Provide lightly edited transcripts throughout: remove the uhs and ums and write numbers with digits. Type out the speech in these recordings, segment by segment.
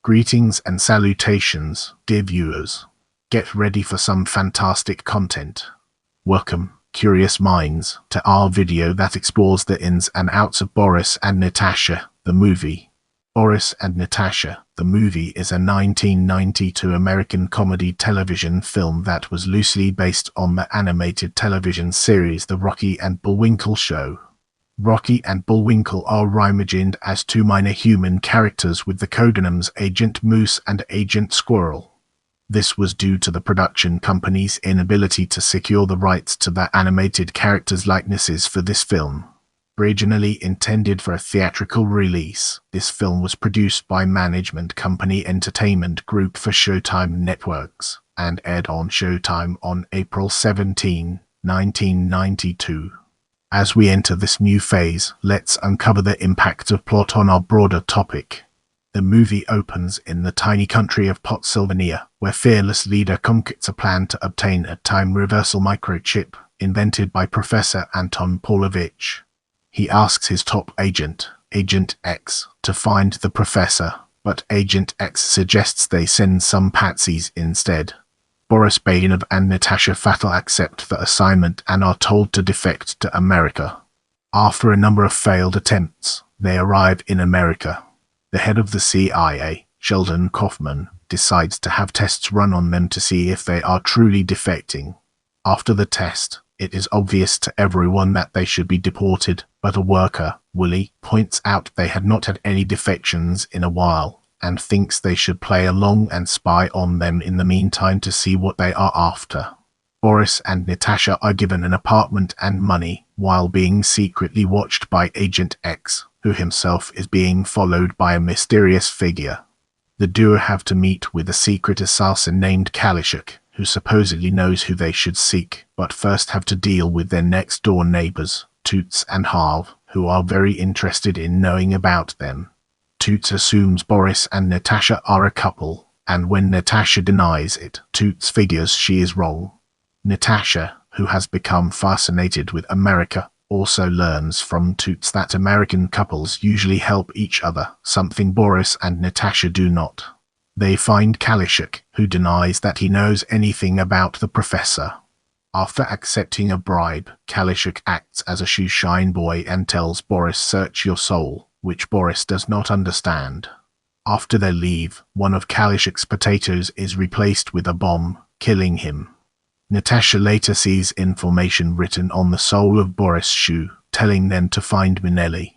Greetings and salutations, dear viewers. Get ready for some fantastic content. Welcome, curious minds, to our video that explores the ins and outs of Boris and Natasha, the movie. Boris and Natasha, the movie, is a 1992 American comedy television film that was loosely based on the animated television series The Rocky and Bullwinkle Show. Rocky and Bullwinkle are reimagined as two minor human characters with the codenames Agent Moose and Agent Squirrel. This was due to the production company's inability to secure the rights to the animated characters' likenesses for this film. Originally intended for a theatrical release, this film was produced by management company Entertainment Group for Showtime Networks, and aired on Showtime on April 17, 1992. As we enter this new phase, let's uncover the impact of plot on our broader topic. The movie opens in the tiny country of Pennsylvania, where fearless leader concocts a plan to obtain a time-reversal microchip invented by Professor Anton Pavlovich. He asks his top agent, Agent X, to find the professor, but Agent X suggests they send some patsies instead. Boris and Natasha Fatal accept the assignment and are told to defect to America. After a number of failed attempts, they arrive in America. The head of the CIA, Sheldon Kaufman, decides to have tests run on them to see if they are truly defecting. After the test, it is obvious to everyone that they should be deported, but a worker, Willie, points out they had not had any defections in a while, and thinks they should play along and spy on them in the meantime to see what they are after. Boris and Natasha are given an apartment and money, while being secretly watched by Agent X, who himself is being followed by a mysterious figure. The duo have to meet with a secret assassin named Kalishuk, who supposedly knows who they should seek, but first have to deal with their next-door neighbors, Toots and Harv, who are very interested in knowing about them. Toots assumes Boris and Natasha are a couple, and when Natasha denies it, Toots figures she is wrong. Natasha, who has become fascinated with America, also learns from Toots that American couples usually help each other, something Boris and Natasha do not. They find Kalishuk, who denies that he knows anything about the professor. After accepting a bribe, Kalishuk acts as a shoeshine boy and tells Boris, "Search your soul," which Boris does not understand. After they leave, one of Kalishuk's potatoes is replaced with a bomb, killing him. Natasha later sees information written on the sole of Boris' shoe, telling them to find Minelli.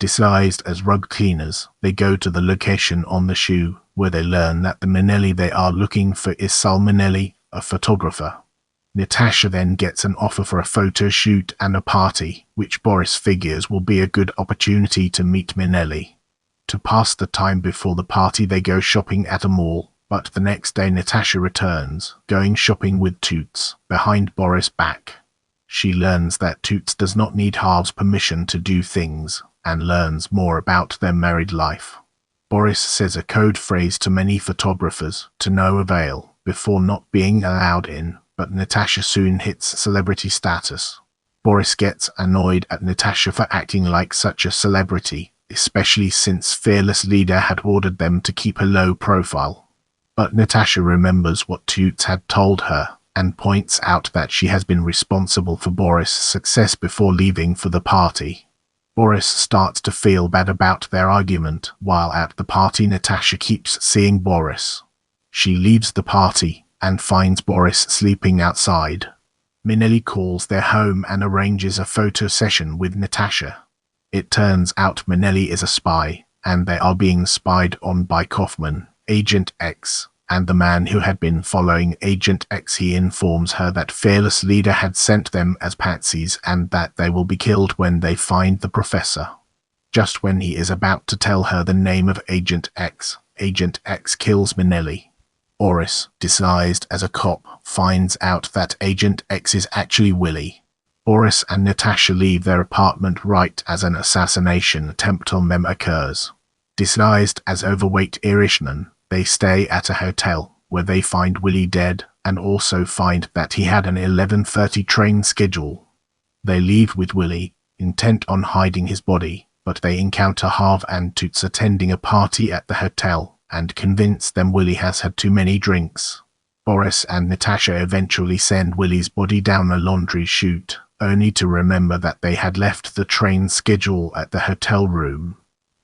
Disguised as rug cleaners, they go to the location on the shoe, where they learn that the Minelli they are looking for is Sal Minelli, a photographer. Natasha then gets an offer for a photo shoot and a party, which Boris figures will be a good opportunity to meet Minelli. To pass the time before the party, they go shopping at a mall, but the next day Natasha returns, going shopping with Toots, behind Boris' back. She learns that Toots does not need Harv's permission to do things, and learns more about their married life. Boris says a code phrase to many photographers, to no avail, before not being allowed in. But Natasha soon hits celebrity status. Boris gets annoyed at Natasha for acting like such a celebrity, especially since fearless leader had ordered them to keep a low profile. But Natasha remembers what Toots had told her, and points out that she has been responsible for Boris' success before leaving for the party. Boris starts to feel bad about their argument. While at the party, Natasha keeps seeing Boris. She leaves the party and finds Boris sleeping outside. Minelli calls their home and arranges a photo session with Natasha. It turns out Minelli is a spy, and they are being spied on by Kaufman, Agent X, and the man who had been following Agent X. He informs her that fearless leader had sent them as patsies and that they will be killed when they find the professor. Just when he is about to tell her the name of Agent X kills Minelli. Boris, disguised as a cop, finds out that Agent X is actually Willie. Boris and Natasha leave their apartment right as an assassination attempt on them occurs. Disguised as overweight Irishman, they stay at a hotel, where they find Willie dead, and also find that he had an 11:30 train schedule. They leave with Willie, intent on hiding his body, but they encounter Harv and Toots attending a party at the hotel, and convince them Willie has had too many drinks. Boris and Natasha eventually send Willie's body down a laundry chute, only to remember that they had left the train schedule at the hotel room.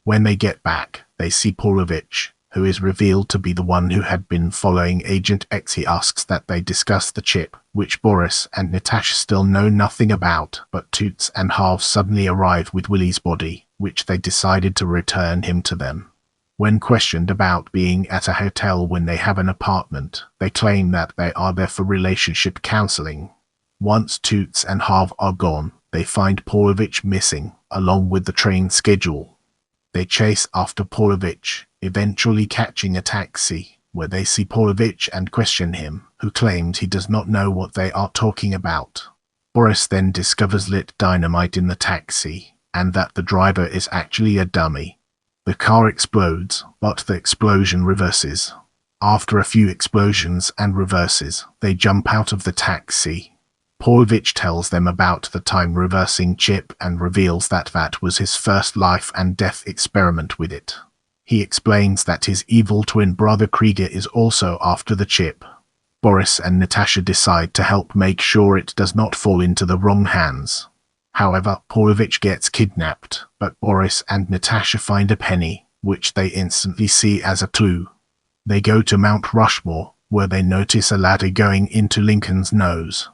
When they get back, they see Paulovich, who is revealed to be the one who had been following Agent X. He asks that they discuss the chip, which Boris and Natasha still know nothing about, but Toots and Harv suddenly arrive with Willie's body, which they decided to return him to them. When questioned about being at a hotel when they have an apartment, they claim that they are there for relationship counseling. Once Toots and Harv are gone, they find Paulovich missing, along with the train schedule. They chase after Paulovich, eventually catching a taxi, where they see Paulovich and question him, who claims he does not know what they are talking about. Boris then discovers lit dynamite in the taxi, and that the driver is actually a dummy. The car explodes, but the explosion reverses. After a few explosions and reverses, they jump out of the taxi. Paulovich tells them about the time-reversing chip and reveals that that was his first life and death experiment with it. He explains that his evil twin brother Krieger is also after the chip. Boris and Natasha decide to help make sure it does not fall into the wrong hands. However, Paulovich gets kidnapped, but Boris and Natasha find a penny, which they instantly see as a clue. They go to Mount Rushmore, where they notice a ladder going into Lincoln's nose.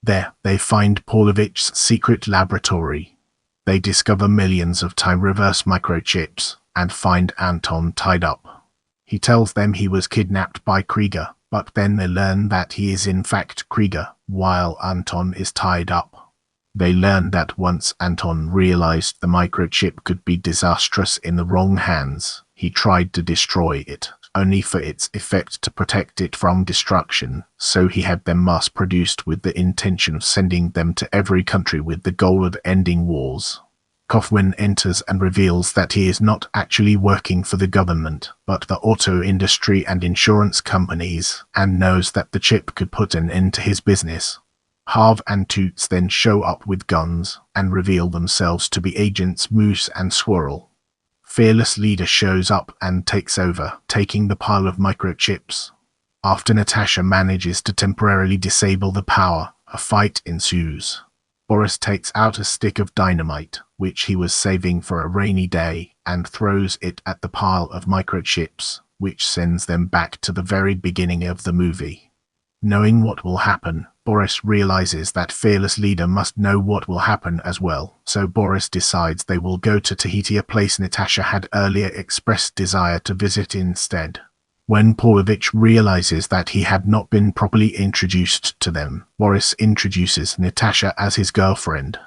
There, they find Paulovich's secret laboratory. They discover millions of time-reverse microchips, and find Anton tied up. He tells them he was kidnapped by Krieger, but then they learn that he is in fact Krieger, while Anton is tied up. They learn that once Anton realized the microchip could be disastrous in the wrong hands, he tried to destroy it, only for its effect to protect it from destruction, so he had them mass-produced with the intention of sending them to every country with the goal of ending wars. Kaufman enters and reveals that he is not actually working for the government, but the auto industry and insurance companies, and knows that the chip could put an end to his business. Harv and Toots then show up with guns, and reveal themselves to be agents Moose and Squirrel. Fearless Leader shows up and takes over, taking the pile of microchips. After Natasha manages to temporarily disable the power, a fight ensues. Boris takes out a stick of dynamite, which he was saving for a rainy day, and throws it at the pile of microchips, which sends them back to the very beginning of the movie. Knowing what will happen, Boris realizes that Fearless Leader must know what will happen as well, so Boris decides they will go to Tahiti, a place Natasha had earlier expressed desire to visit instead. When Paulovich realizes that he had not been properly introduced to them, Boris introduces Natasha as his girlfriend.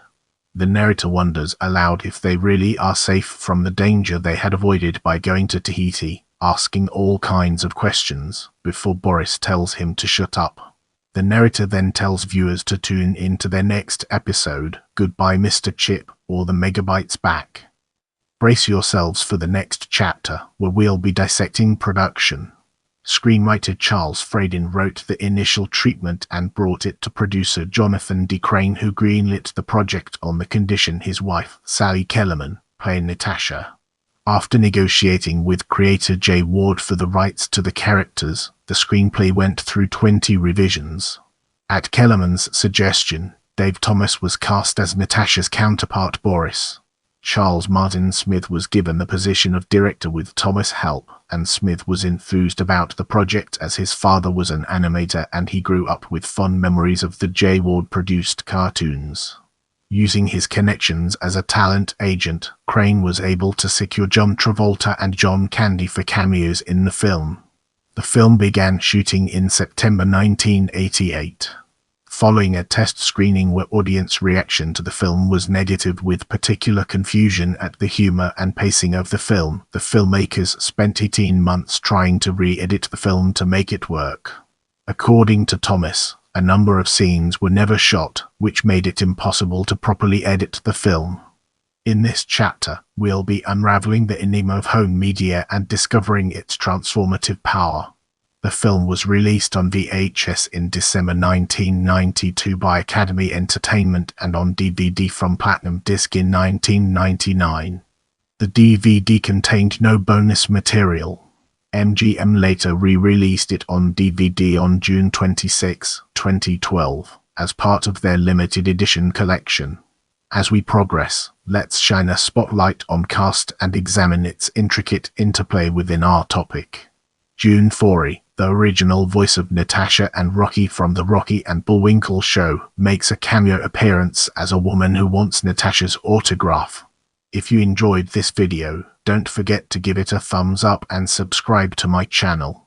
The narrator wonders aloud if they really are safe from the danger they had avoided by going to Tahiti, asking all kinds of questions, before Boris tells him to shut up. The narrator then tells viewers to tune in to their next episode, Goodbye Mr. Chip, or The Megabytes Back. Brace yourselves for the next chapter, where we'll be dissecting production. Screenwriter Charles Fradin wrote the initial treatment and brought it to producer Jonathan D. Crane, who greenlit the project on the condition his wife, Sally Kellerman, playing Natasha. After negotiating with creator Jay Ward for the rights to the characters, the screenplay went through 20 revisions. At Kellerman's suggestion, Dave Thomas was cast as Natasha's counterpart Boris. Charles Martin Smith was given the position of director with Thomas' help, and Smith was enthused about the project as his father was an animator and he grew up with fond memories of the Jay Ward-produced cartoons. Using his connections as a talent agent, Crane was able to secure John Travolta and John Candy for cameos in the film. The film began shooting in September 1988. Following a test screening where audience reaction to the film was negative with particular confusion at the humor and pacing of the film, the filmmakers spent 18 months trying to re-edit the film to make it work. According to Thomas, a number of scenes were never shot, which made it impossible to properly edit the film. In this chapter, we'll be unraveling the enigma of home media and discovering its transformative power. The film was released on VHS in December 1992 by Academy Entertainment and on DVD from Platinum Disc in 1999. The DVD contained no bonus material. MGM later re-released it on DVD on June 26, 2012, as part of their limited edition collection. As we progress, let's shine a spotlight on cast and examine its intricate interplay within our topic. June Forey, the original voice of Natasha and Rocky from the Rocky and Bullwinkle Show, makes a cameo appearance as a woman who wants Natasha's autograph. If you enjoyed this video, don't forget to give it a thumbs up and subscribe to my channel.